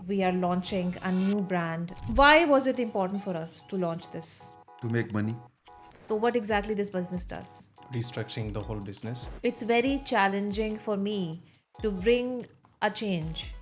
we are launching a new brand. Why was it important for us to launch this? To make money. So, what exactly this business does? Restructuring the whole business. It's very challenging for me to bring a change.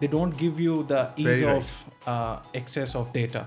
they don't give you the ease Very right. of access of data.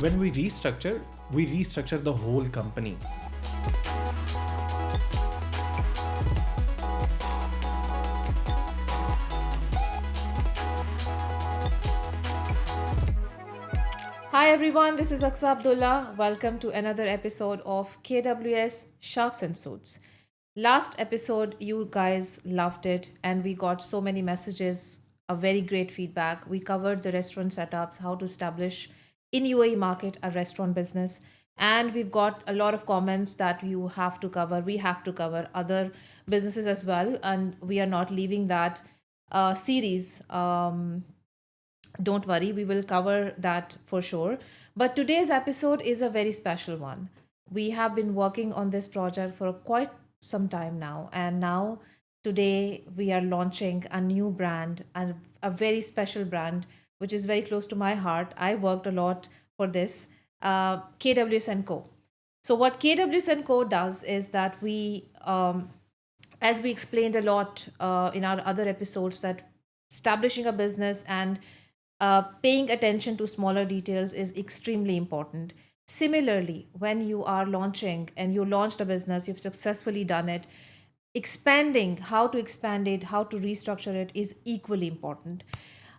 When we restructure the whole company. Hi everyone, this is Aksa Abdullah. Welcome to another episode of KWS Sharks and Suits. Last episode, you guys loved it and we got so many messages, a very great feedback. We covered the restaurant setups, how to establish in UAE market a restaurant business. And we've got a lot of comments that you have to cover. We have to cover other businesses as well. And we are not leaving that series. Don't worry, we will cover that for sure. But today's episode is a very special one. We have been working on this project for quite some time now. And now, today, we are launching a new brand, and a very special brand, which is very close to my heart. I worked a lot for this, KWS & Co. So what KWS & Co does is that we, as we explained a lot in our other episodes, that establishing a business and paying attention to smaller details is extremely important. Similarly, when you are launching and you launched a business, you've successfully done it, expanding, how to expand it, how to restructure it is equally important.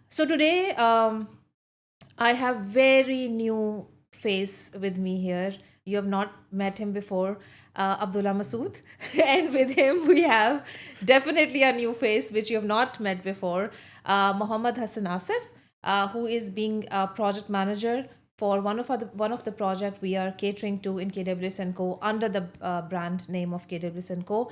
So today, I have very new face with me here. You have not met him before, Abdullah Masood. And with him, we have definitely a new face, which you have not met before, Mohammad Hassan Asif, who is being a project manager for one of the project we are catering to in KWS & Co. under the brand name of KWS & Co.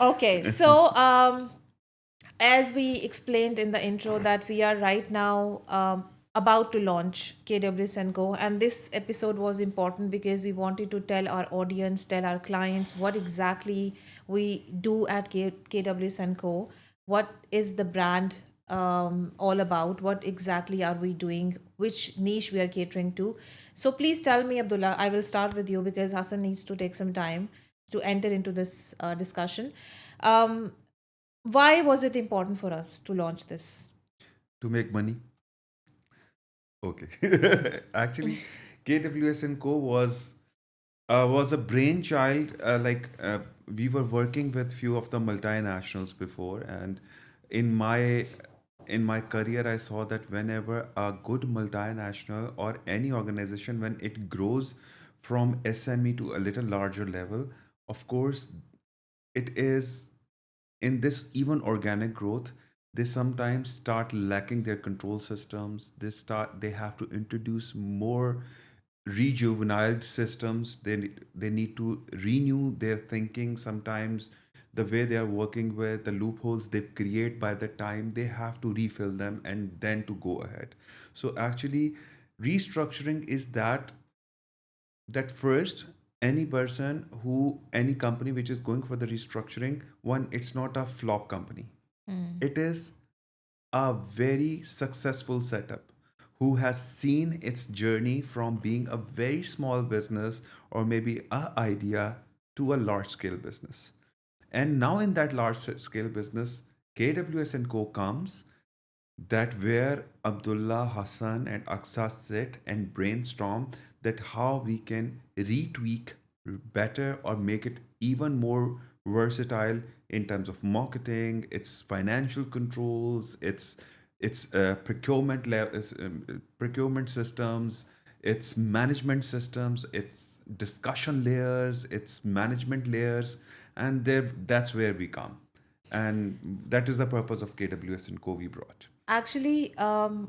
Okay, so as we explained in the intro that we are right now about to launch KWS & Co. And this episode was important because we wanted to tell our audience, tell our clients what exactly we do at KWS & Co. What is the brand all about? What exactly are we doing? Which niche we are catering to? So please tell me, Abdullah, I will start with you because Hassan needs to take some time to enter into this discussion. Why was it important for us to launch this? To make money. Okay. Actually, KWS & Co. was a brainchild. We were working with few of the multinationals before, and in my career, I saw that whenever a good multinational or any organization, when it grows from SME to a little larger level, of course, it is in this even organic growth, they sometimes start lacking their control systems. They have to introduce more rejuvenated systems. They need to renew their thinking. Sometimes the way they are working with the loopholes they've created, by the time they have to refill them and then to go ahead. So actually, restructuring is that first, any company which is going for the restructuring, one, it's not a flop company. It is a very successful setup who has seen its journey from being a very small business or maybe an idea to a large scale business. And now in that large scale business, KWS & Co. comes, that where Abdullah, Hassan and Aksa sit and brainstorm that how we can retweak better or make it even more versatile in terms of marketing, its financial controls, its procurement systems, its management systems, its discussion layers, its management layers, and that's where we come. And that is the purpose of KWS & Co. we brought. Actually,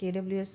KWS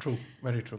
True, very true.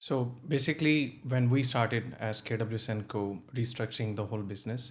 So basically, when we started as KWS and Co restructuring the whole business,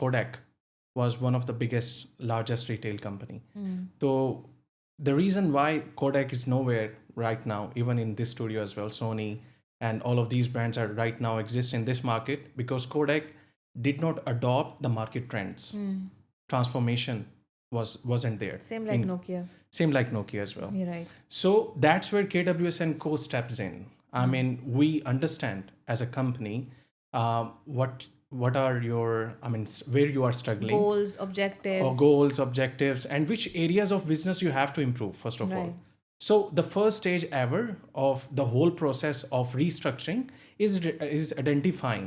Kodak was one of the largest retail company. So the reason why Kodak is nowhere right now, even in this studio as well, Sony and all of these brands are right now exist in this market because Kodak did not adopt the market trends. Transformation wasn't there. Same like Nokia. Same like Nokia as well. You're right. So that's where KWS and Co steps in. I mean, we understand as a company what are your, where you are struggling, Goals, objectives. or goals, objectives, and which areas of business you have to improve first of all. Right. So the first stage ever of the whole process of restructuring is identifying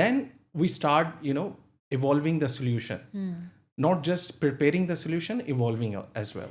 Then we start evolving the solution. Not just preparing the solution, evolving as well.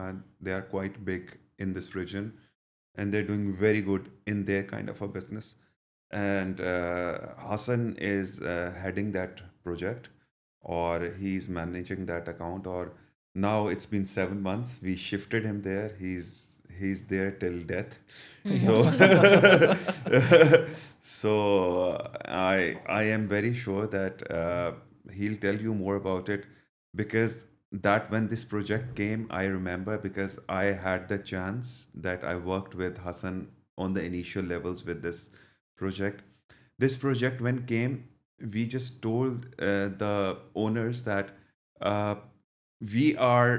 and they are quite big in this region and they're doing very good in their kind of a business. And Hassan is heading that project, or he's managing that account, or now it's been 7 months. We shifted him there. He's there till death. So I am very sure that he'll tell you more about it, because that when this project came, I remember, because I had the chance that I worked with Hassan on the initial levels with this project. This project when came, we just told the owners that we are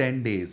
10 days.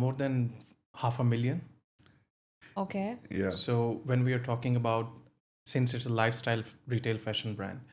More than 500,000. Okay. Yeah. So when we are talking about, since it's a lifestyle retail fashion brand,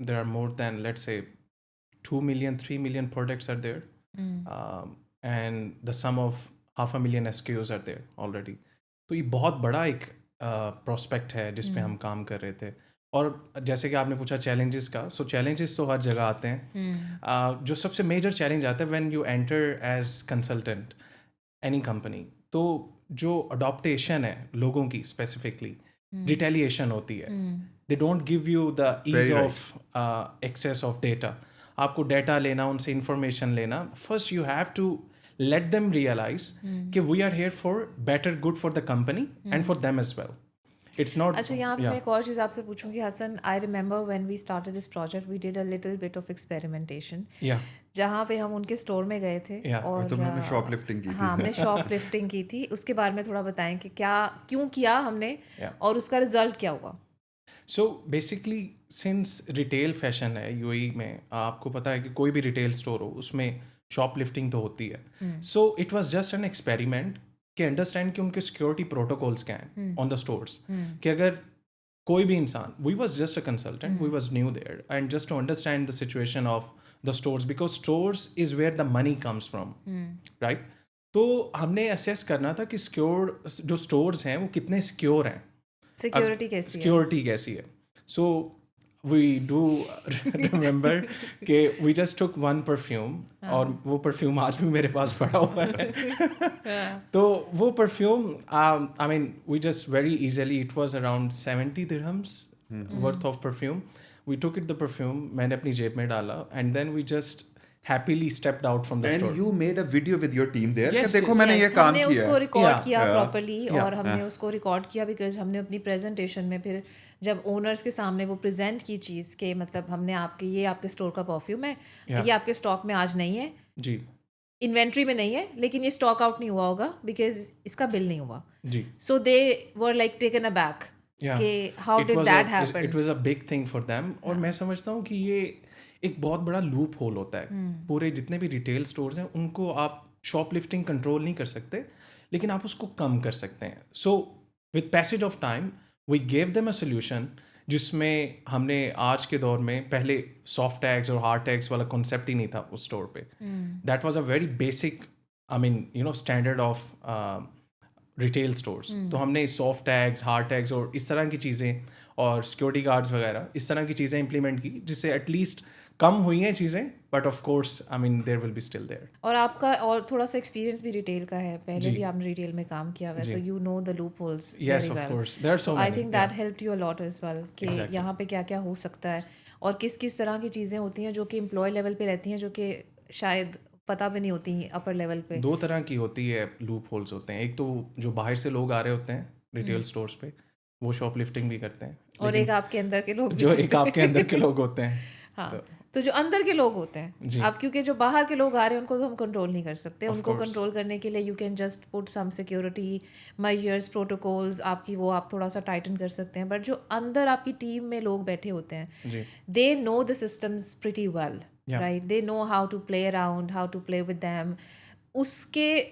there are more than, let's say, 2 million 3 million products are there, and the sum of 500,000 SKUs are there already. تو یہ بہت بڑا ایک prospect ہے جس پہ ہم کام کر رہے تھے. اور جیسے کہ آپ نے پوچھا چیلنجز کا, سو چیلنجز تو ہر جگہ آتے ہیں. جو سب سے میجر چیلنج آتا ہے when you enter as consultant any company, تو جو اڈاپٹیشن ہے لوگوں کی اسپیسیفکلی ریٹیلیشن ہوتی ہے. They don't give you the ease of access of data. آپ کو ڈیٹا لینا, ان سے انفارمیشن لینا, first you have to let them realize کہ we are here for better good for the company and for them as well. It's not. اچھا, یہاں پہ میں ایک اور چیز آپ سے پوچھوں گی حسن. I remember when we started this project we did a little bit of experimentation. جہاں پہ ہم ان کے اسٹور میں گئے تھے اور تم نے شاپ لفٹنگ کی تھی. ہاں, ہم نے شاپ لفٹنگ کی تھی. اس کے بارے میں تھوڑا بتائیں کہ کیا کیوں کیا ہم نے اور اس کا رزلٹ کیا ہوا. So basically since retail fashion ہے یو اے میں, آپ کو پتہ ہے کہ کوئی بھی ریٹیل اسٹور ہو اس میں شاپ لفٹنگ تو ہوتی ہے. So it was just an experiment کہ انڈرسٹینڈ کہ ان کے سیکورٹی پروٹوکولس کیا ہیں آن دا اسٹورس, کہ اگر کوئی بھی انسان, we was just a consultant, we was new there, and just to understand the situation of the stores, because stores is where the money comes from, right. تو ہم نے اسیس کرنا تھا کہ سیکور جو اسٹورس ہیں وہ کتنے سیکور ہیں, سیکورٹی کیسی ہے. سو وی ڈو ریمبر کہ we just tick one perfume, اور وہ پرفیوم آج بھی میرے پاس پڑا ہوا ہے. تو وہ perfume I mean we just very easily, it was around 70 dirhams worth of perfume. We took it the perfume, میں نے اپنی جیب میں ڈالا, and then we just happily stepped out from the store. And you made a video with your team there کہ دیکھو میں نے یہ کام کیا. ہم نے اس کو ریکارڈ کیا پراپرلی, اور ہم نے اس کو ریکارڈ کیا بیکاز ہم نے اپنی پریزنٹیشن میں پھر جب اونرس کے سامنے وہ پریزنٹ کی چیز کہ مطلب ہم نے آپ کے یہ آپ کے اسٹور کا پرفیوم ہے, یہ آپ کے اسٹاک میں آج نہیں ہے, جی انوینٹری میں نہیں ہے, لیکن یہ اسٹاک آؤٹ نہیں ہوا ہوگا بیکاز اس کا بل نہیں ہوا. جی. So they were like taken aback کہ how did that happen. It was a big thing for them. اور میں سمجھتا ہوں کہ یہ ایک بہت بڑا لوپ ہول ہوتا ہے. پورے جتنے بھی ریٹیل اسٹورز ہیں ان کو آپ شاپ لفٹنگ کنٹرول نہیں کر سکتے, لیکن آپ اس کو کم کر سکتے ہیں. So with passage of time we give them a solution جس میں ہم نے آج کے دور میں, پہلے سافٹ ٹیگس اور ہارڈ ٹیگس والا کنسیپٹ ہی نہیں تھا اس اسٹور پہ. That was a very basic I mean you know standard of retail stores. تو ہم نے سافٹ ٹیگس, ہارڈ ٹیگس اور اس طرح کی چیزیں اور سیکورٹی گارڈز وغیرہ اس طرح کی چیزیں امپلیمنٹ کی, جس سے ایٹ لیسٹ کم ہوئی ہیں چیزیں, but of course I mean there will be still there. اور آپ کا اور تھوڑا سا ایکسپیرینس بھی ریٹیل کا ہے, پہلے بھی آپ نے ریٹیل میں کام کیا ہوا ہے, تو you know the loopholes yes of course there are so many. I think that helped you a lot as well کہ یہاں پہ کیا کیا ہو سکتا ہے اور کس کس طرح کی چیزیں ہوتی ہیں جو کہ امپلائی لیول پہ رہتی ہیں, جو کہ شاید پتہ بھی نہیں ہوتی ہیں اپر لیول پہ. 2 طرح کی ہوتی ہے لوپ ہولز ہوتے ہیں. ایک تو جو باہر سے لوگ آ رہے ہوتے ہیں ریٹیل اسٹورس پہ, وہ شاپ لفٹنگ بھی کرتے ہیں, اور ایک آپ کے اندر کے لوگ جو ایک آپ کے اندر کے لوگ ہوتے ہیں. ہاں, تو جو اندر کے لوگ ہوتے ہیں اب, کیونکہ جو باہر کے لوگ آ رہے ہیں ان کو تو ہم کنٹرول نہیں کر سکتے. ان کو کنٹرول کرنے کے لیے you can just put some security measures, protocols آپ کی, وہ آپ تھوڑا سا ٹائٹن کر سکتے ہیں. بٹ جو اندر آپ کی ٹیم میں لوگ بیٹھے ہوتے ہیں, they know the systems pretty well, right. They know how to play around, how to play with them. اس کے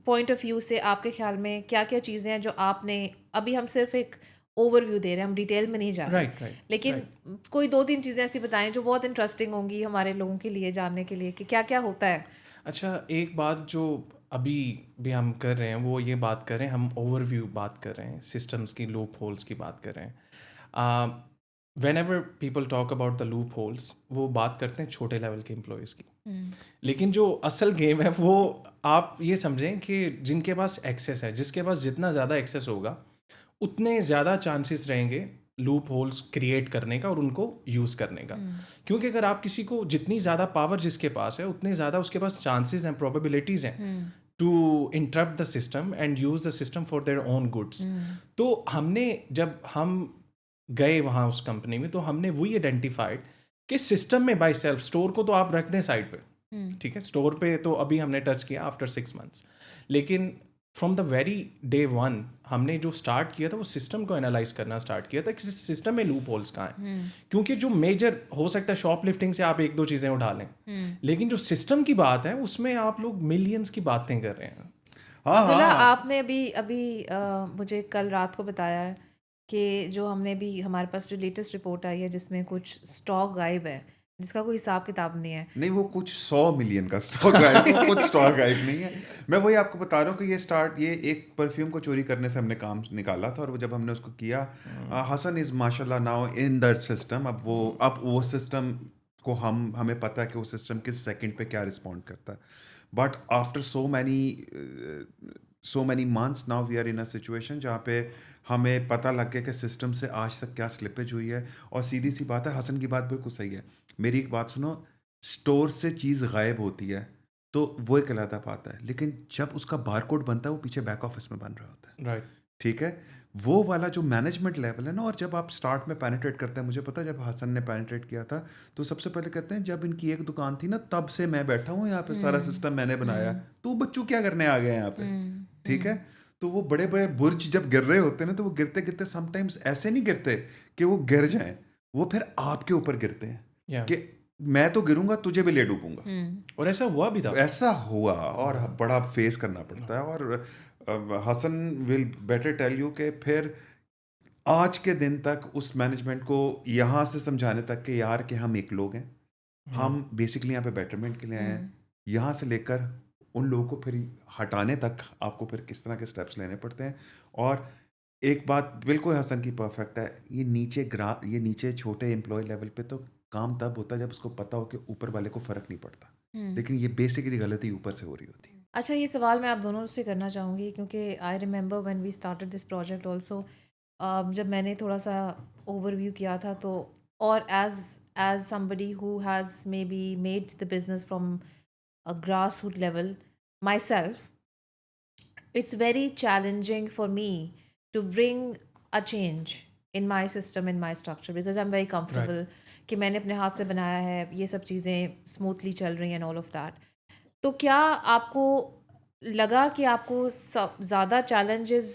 پوائنٹ آف ویو سے آپ کے خیال میں کیا کیا چیزیں ہیں جو آپ نے, ابھی ہم صرف ایک اوور ویو دے رہے ہیں, ہم ڈیٹیل میں نہیں جا رہے, لیکن کوئی 2-3 چیزیں ایسی بتائیں جو بہت انٹرسٹنگ ہوں گی ہمارے لوگوں کے لیے جاننے کے لیے کہ کیا کیا ہوتا ہے. اچھا, ایک بات جو ابھی بھی ہم کر رہے ہیں وہ یہ بات کر رہے ہیں, ہم اوور ویو بات کر رہے ہیں, سسٹمس کی لوپ ہولس کی بات کر رہے ہیں. When ever people talk about the loop holes, وہ بات کرتے ہیں چھوٹے لیول کے امپلائیز کی, لیکن جو اصل گیم ہے وہ آپ یہ سمجھیں کہ جن کے پاس ایکسیس ہے, جس کے پاس جتنا زیادہ ایکسیس ہوگا اتنے زیادہ چانسز رہیں گے لوپ ہولس کریٹ کرنے کا اور ان کو یوز کرنے کا. کیونکہ اگر آپ کسی کو, جتنی زیادہ پاور جس کے پاس ہے اتنے زیادہ اس کے پاس چانسز ہیں, پروبیبلٹیز ہیں to interrupt the system and use the system for their own goods. تو ہم نے, جب ہم گئے وہاں اس کمپنی میں, تو ہم نے وہی آئیڈینٹیفائڈ کہ سسٹم میں بائی سیلف, اسٹور کو تو آپ رکھ دیں سائڈ پہ, ٹھیک ہے, اسٹور پہ تو ابھی ہم نے ٹچ کیا آفٹر 6 months, لیکن فرام دا ویری ڈے 1 ہم نے جو اسٹارٹ کیا تھا وہ سسٹم کو انالائز کرنا اسٹارٹ کیا تھا کہ سسٹم میں لوپ ہولس کہاں ہیں. کیونکہ جو میجر ہو سکتا ہے شاپ لفٹنگ سے آپ 1-2 چیزیں اٹھا لیں, لیکن جو سسٹم کی بات ہے اس میں آپ لوگ ملینس کی باتیں کر رہے ہیں. عبداللہ, آپ نے ابھی مجھے کل رات کو بتایا ہے کہ جو ہم نے بھی, ہمارے پاس جو لیٹسٹ رپورٹ آئی ہے جس میں کچھ اسٹاک غائب ہے جس کا کوئی حساب کتاب نہیں ہے. نہیں وہ کچھ 100 ملین کا اسٹاک غائب وہ کچھ اسٹاک غائب نہیں ہے. میں وہی آپ کو بتا رہا ہوں کہ یہ ایک پرفیوم کو چوری کرنے سے ہم نے کام نکالا تھا, اور وہ جب ہم نے اس کو کیا, حسن از ماشاء اللہ ناؤ ان دیٹ سسٹم. اب وہ سسٹم کو ہمیں پتہ ہے کہ وہ سسٹم کس سیکنڈ پہ کیا رسپونڈ کرتا ہے. But after so many months now we are in a situation جہاں پہ ہمیں پتہ لگ گیا کہ سسٹم سے آج تک کیا سلپیج ہوئی ہے. اور سیدھی سی بات ہے, حسن کی بات بالکل صحیح ہے. میری ایک بات سنو, اسٹور سے چیز غائب ہوتی ہے تو وہ ایک علیحدہ بات ہے, لیکن جب اس کا بار کوڈ بنتا ہے وہ پیچھے بیک آفس میں بن رہا ہوتا ہے. رائٹ. ٹھیک ہے, وہ والا جو مینجمنٹ لیول ہے نا, اور جب آپ اسٹارٹ میں پینیٹریٹ کرتے ہیں, مجھے پتا جب حسن نے پینیٹریٹ کیا تھا تو سب سے پہلے کہتے ہیں جب ان کی ایک دکان تھی نا تب سے میں بیٹھا ہوں یہاں پہ, سارا سسٹم میں نے بنایا, تو بچوں کیا کرنے آ گئے یہاں پہ. ٹھیک ہے, تو وہ بڑے بڑے برج جب گر رہے ہوتے ہیں نا, تو وہ گرتے گرتے سم ٹائمز ایسے نہیں گرتے کہ وہ گر جائیں, وہ پھر آپ کے اوپر گرتے ہیں کہ میں تو گروں گا تجھے بھی لے ڈوبوں گا. اور ایسا ہوا بھی تھا, ایسا ہوا, اور بڑا فیس کرنا پڑتا ہے. اور حسن ول بیٹر ٹیل یو کہ پھر آج کے دن تک اس مینجمنٹ کو یہاں سے سمجھانے تک کہ یار کہ ہم ایک لوگ ہیں, ہم بیسکلی یہاں پہ بیٹرمنٹ کے لیے آئے ہیں, یہاں سے لے کر ان لوگوں کو پھر ہٹانے تک آپ کو پھر کس طرح کے اسٹیپس لینے پڑتے ہیں. اور ایک بات بالکل حسن کی پرفیکٹ ہے, یہ نیچے چھوٹے امپلائی لیول پہ تو کام تب ہوتا ہے جب اس کو پتا ہو کہ اوپر والے کو فرق نہیں پڑتا, لیکن یہ بیسکلی غلطی اوپر سے ہو رہی ہوتی ہے. اچھا, یہ سوال میں آپ دونوں سے کرنا چاہوں گی کیونکہ I remember when we started this project also, جب میں نے تھوڑا سا اوور ویو کیا تھا تو, اور as somebody who has maybe made the business from a grassroots level myself, it's very challenging for me to bring a change in my system, in my structure, because I'm very comfortable کہ میں نے اپنے ہاتھ سے بنایا ہے, یہ سب چیزیں اسموتھلی چل رہی ہیں, all of that. تو کیا آپ کو لگا کہ آپ کو زیادہ چیلنجز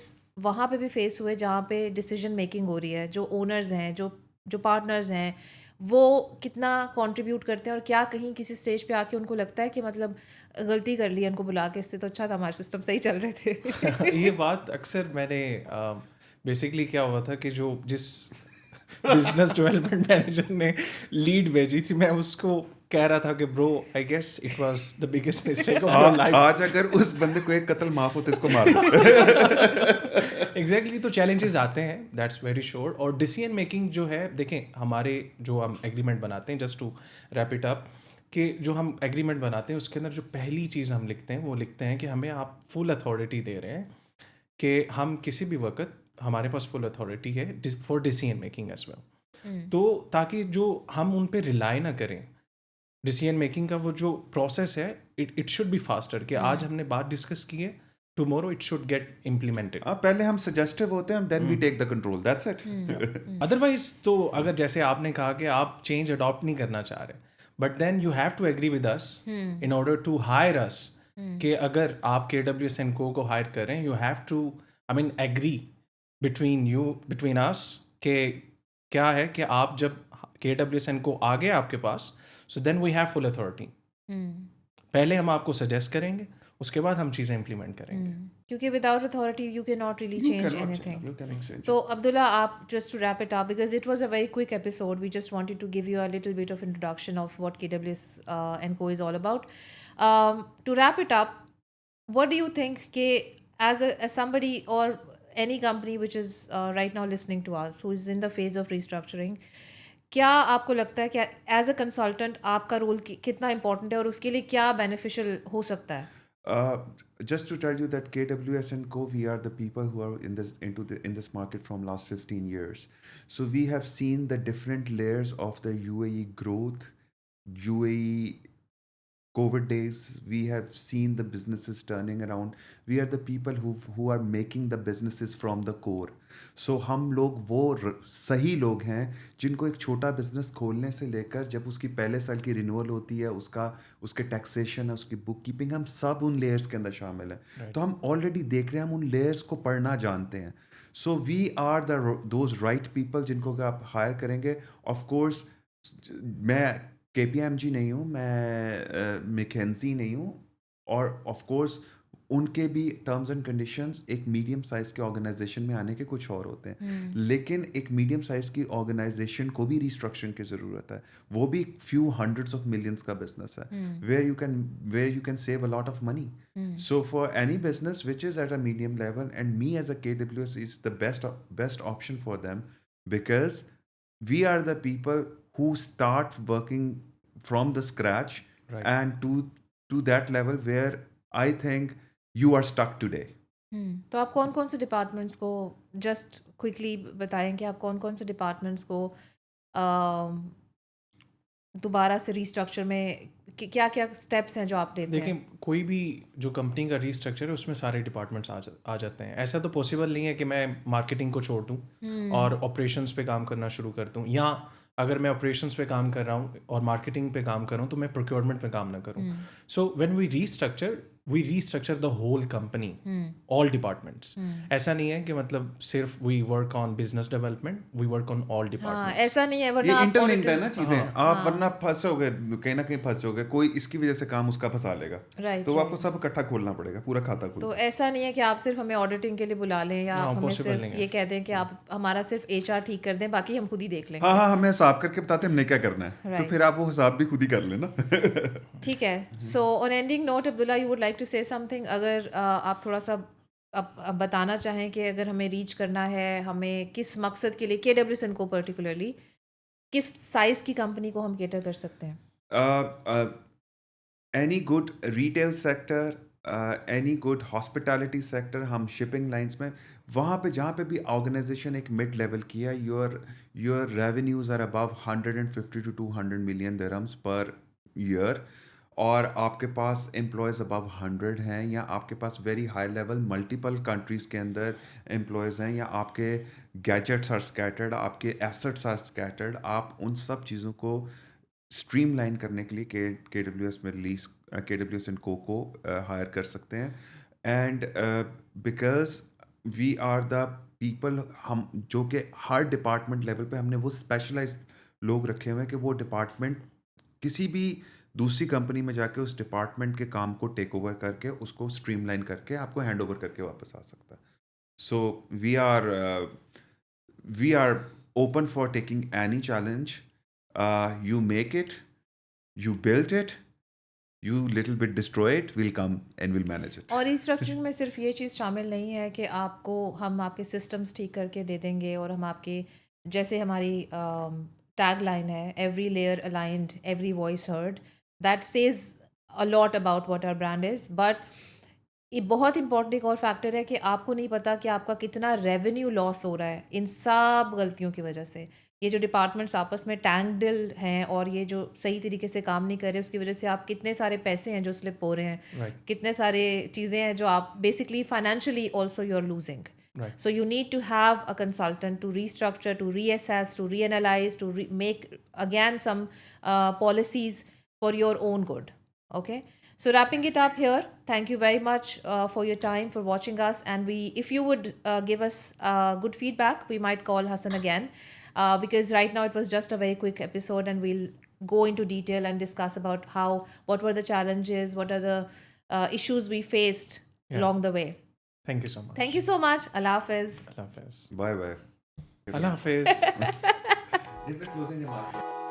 وہاں پہ بھی فیس ہوئے جہاں پہ ڈیسیجن میکنگ ہو رہی ہے, جو اونرز ہیں, جو پارٹنرز ہیں, وہ کتنا کنٹریبیوٹ کرتے ہیں, اور کیا کہیں کسی اسٹیج پہ آ کے ان کو لگتا ہے کہ مطلب غلطی کر لی ان کو بلا کے, اس سے تو اچھا تھا ہمارے سسٹم صحیح چل رہے تھے. یہ بات اکثر میں نے بیسکلی کیا ہوا تھا کہ جس بزنس ڈیولپمنٹ مینیجر نے لیڈ بھیجی تھی, میں اس کو کہہ رہا تھا کہ برو I guess it was the biggest mistake of your life. آج اگر اس بندے کو ایک قتل معاف ہوتا اس کو مار دو. ایگزیکٹلی, تو چیلنجز آتے ہیں, دیٹس ویری شیور. اور ڈیسیژن میکنگ جو ہے, دیکھیں ہمارے جو ہم ایگریمنٹ بناتے ہیں, just to wrap it up, کہ جو ہم ایگریمنٹ بناتے ہیں اس کے اندر جو پہلی چیز ہم لکھتے ہیں وہ لکھتے ہیں کہ ہمیں آپ فل اتھارٹی دے رہے ہیں کہ ہم کسی بھی وقت ہمارے پاس فل اتھارٹی ہے for decision making as well. تو تاکہ جو ہم ان پہ ریلائی نہ کریں, ڈیسیژن میکنگ کا وہ جو پروسیس ہے اٹ شوڈ بی فاسٹر, کہ آج ہم نے بات ڈسکس کی ہے, tomorrow it should get implemented. پہلے ہم سجیسٹو ہوتے ہیں, then we take the control, that's it. Otherwise تو اگر جیسے آپ نے کہا کہ آپ چینج اڈاپٹ نہیں کرنا چاہ رہے, but then you have to agree with us in order to hire us, کہ اگر آپ KWS&Co کو ہائر کر رہے ہیں, you have to I mean agree between us کہ کیا ہے کہ آپ جب KWS&Co آ گئے آپ کے پاس, سو دین وی ہیو فل اتھارٹی. پہلے ہم آپ کو سجیسٹ کریں گے, اس کے بعد ہم چیزیں امپلیمنٹ کریں گے, کیونکہ without authority you can not really change anything. تو عبداللہ, آپ just to wrap it up, because it was a very quick episode, we just wanted to give you a little bit of introduction of what KWS&Co is all about. To wrap it up, what do you think کہ as somebody or any company which is right now listening to us who is in the phase of restructuring, کیا آپ کو لگتا ہے کہ as a consultant آپ کا role کتنا امپورٹنٹ ہے, اور اس کے لیے کیا بینیفیشیل ہو سکتا ہے؟ Just to tell you that KWS&Co, we are the people who are in this market from last 15 years. So we have seen the different layers of the UAE growth, UAE COVID days. We have seen the businesses turning around. We are the people who are making the businesses from the core. So ہم لوگ وہ صحیح لوگ ہیں جن کو ایک چھوٹا بزنس کھولنے سے لے کر جب اس کی پہلے سال کی رینیول ہوتی ہے, اس کے ٹیکسیشن ہے, اس کی بک کیپنگ, ہم سب ان لیئرس کے اندر شامل ہیں. تو ہم آلریڈی دیکھ رہے ہیں, ہم ان لیئرس کو پڑھنا جانتے ہیں. So we are those right people جن کو کہ آپ ہائر کریں گے. آف کورس میں KPMG نہیں ہوں, میں میکنزی نہیں ہوں, اور آف کورس ان کے بھی ٹرمز اینڈ کنڈیشنز ایک میڈیم سائز کے آرگنائزیشن میں آنے کے کچھ اور ہوتے ہیں, لیکن ایک میڈیم سائز کی آرگنائزیشن کو بھی ریسٹرکچرنگ کی ضرورت ہے, وہ بھی فیو ہنڈریڈس آف ملینس کا بزنس ہے, where you can save a lot of money. So for any business which is at a medium level, and me as a KWS is the best option for them, because we are the people who start working from the scratch, Right. and to that level where I think you are stuck today. تو آپ کون کون سے departments کو just quickly بتائیں کہ آپ کون کون سے ڈپارٹمنٹس کو دوبارہ سے ریسٹرکچر میں کیا کیا اسٹیپس ہیں جو آپ لیتے ہیں؟ دیکھیں, کوئی بھی جو کمپنی کا ریسٹرکچر ہے اس میں سارے ڈپارٹمنٹس آ جاتے ہیں. ایسا تو پوسیبل نہیں ہے کہ میں مارکیٹنگ کو چھوڑ دوں اور آپریشنس پہ کام کرنا شروع کر دوں, یا اگر میں آپریشنس پہ کام کر رہا ہوں اور مارکیٹنگ پہ کام کر رہا ہوں تو میں پروکیورمنٹ پہ کام نہ کروں. So when we restructure the whole company, all departments. ایسا نہیں ہے کہ مطلب صرف we work on business development, we work on all department. ایسا نہیں ہے, ورنہ یہ آپ انٹرلنکڈ ہے نا چیزیں, آپ ورنہ پھنسو گے کہیں نہ کہیں پھنسو گے, کوئی اس کی وجہ سے کام اس کا پھنسا لے گا, تو آپ کو سب اکٹھا کھولنا پڑے گا, پورا کھاتا کھولنا. تو ایسا نہیں ہے کہ آپ صرف ہمیں آڈیٹنگ کے لیے بلا لیں یا آپ ہمیں صرف یہ کہہ دیں کہ آپ ہمارا صرف HR ٹھیک کر دیں, باقی ہم خود ہی دیکھ لیں گے. ہاں ہمیں حساب کر کے بتاتے ہیں ہم نے کیا کرنا ہے, تو پھر آپ وہ حساب بھی خود ہی کر لینا. ٹھیک ہے. So on ending note, Abdullah you would like to say some thing, اگر آپ تھوڑا سا بتانا چاہیں کہ اگر ہمیں ریچ کرنا ہے, ہمیں کس مقصد کے لیے KWSN کو پرٹیکولرلی کس سائز کی کمپنی کو ہم کیٹر کر سکتے ہیں؟ Any good retail sector, any good hospitality sector, ہم شپنگ لائنس میں وہاں پہ جہاں پہ بھی آرگنائزیشن ایک مڈ لیول کی ہے, your revenues are above 150 to 200 million dirhams پر ایئر, اور آپ کے پاس امپلائیز ابو 100 ہیں, یا آپ کے پاس very high level multiple countries کے اندر امپلائیز ہیں, یا آپ کے گیجٹس آر اسکیٹرڈ, آپ کے ایسٹس آر اسکیٹرڈ, آپ ان سب چیزوں کو اسٹریم لائن کرنے کے لیے KWS میں KWSN کو ہائر کر سکتے ہیں. And because we are the people, ہم جو کہ ہر ڈپارٹمنٹ لیول پہ ہم نے وہ اسپیشلائز لوگ رکھے ہوئے ہیں کہ وہ ڈپارٹمنٹ کسی بھی دوسری کمپنی میں جا کے اس ڈپارٹمنٹ کے کام کو ٹیک اوور کر کے اس کو اسٹریم لائن کر کے آپ کو ہینڈ اوور کر کے واپس آ سکتا ہے. So we are open for taking any challenge. You make it, you built it, you little bit destroy it, we'll come and we'll manage it. اور ریسٹرکچرنگ میں صرف یہ چیز شامل نہیں ہے کہ آپ کو ہم آپ کے سسٹمز ٹھیک کر کے دے دیں گے, اور ہم آپ کے جیسے ہماری ٹیگ لائن ہے, every layer aligned, every voice heard, that says a lot about what our brand is. بٹ یہ بہت امپورٹنٹ ایک اور فیکٹر ہے کہ آپ کو نہیں پتا کہ آپ کا کتنا ریونیو لاس ہو رہا ہے ان سب غلطیوں کی وجہ سے. یہ جو ڈپارٹمنٹس آپس میں ٹینگڈل ہیں اور یہ جو صحیح طریقے سے کام نہیں کر رہے, اس کی وجہ سے آپ کتنے سارے پیسے ہیں جو سلپ ہو رہے ہیں, کتنے سارے چیزیں ہیں جو آپ basically financially also you are losing. So you need to have a consultant to restructure, to reassess, to reanalyze, to make again some policies for your own good. Okay. So wrapping it up here, thank you very much for your time, for watching us, and if you would give us good feedback, we might call Hassan again, because right now it was just a very quick episode, and we'll go into detail and discuss about what were the challenges, what are the issues we faced along the way. Thank you so much. Thank you so much. Allah Hafiz. Allah Hafiz. Bye bye. Allah Hafiz. Closing remarks.